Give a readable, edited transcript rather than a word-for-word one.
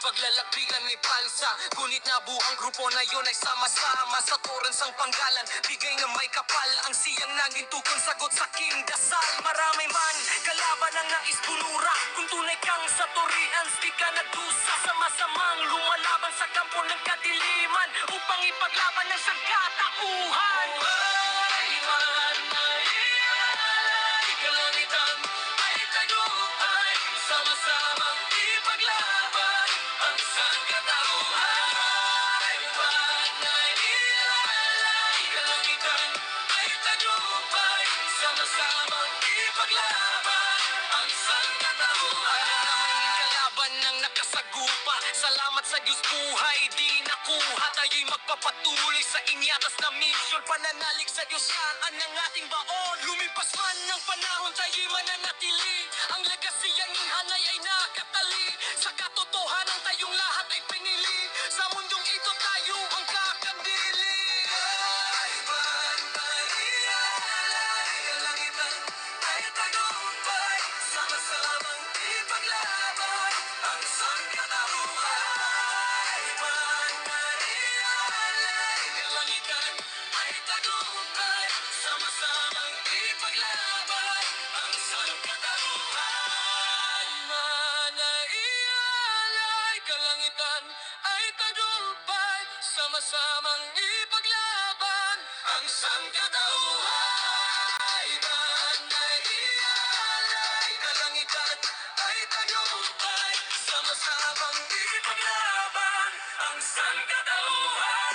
paglalakbigan may palsa, ngunit nabuo ang grupo na yun ay sama-sama sa torrents ang panggalan, bigay na may kapal. Ang siyang nanging tukang sagot sa aking dasal. Marami man kalaban ang nais bunura, kung tunay kang sa torian, di ka nagdusa sa masamang lumalaban sa kampo ng kadiliman upang ipaglaban ng sangkatauhan. Man, mahihalay, kalangitan ay tagumpay, sama-samang ipaglaban ang sangkatauhan. Man, mahihalay, kalangitan ay tagumpay, sama-samang ipaglaban ang sangkatauhan. Ang kalaban ng nakasagupa, salamat sa Diyos buhay di nakuha. Tayo'y magpapatuloy sa inyatas na mission, pananalig sa Diyos yan ang ating baon. Lumipas man ng panahon, tayo'y mananatili, ang legacy ang inhanay ay nakatali. Sa katotohanan tayong lahat ay pinili, sa mundong ito tayo ang kakandili. Ay man, mahihalay, kalangitan ay tagumpay, sama-samang ipaglaban ang sangkatauhan. Ay man, mahihalay, kalangitan ay tagumpay, sama-samang ipaglaban ang sangkatauhan. Man, mahihalay, kalangitan ay tagumpay, sama-samang ipaglaban ang sangkatauhan. Ay man, mahihalay, kalangitan ay tagumpay, sama-samang ipaglaban ang sangkatauhan.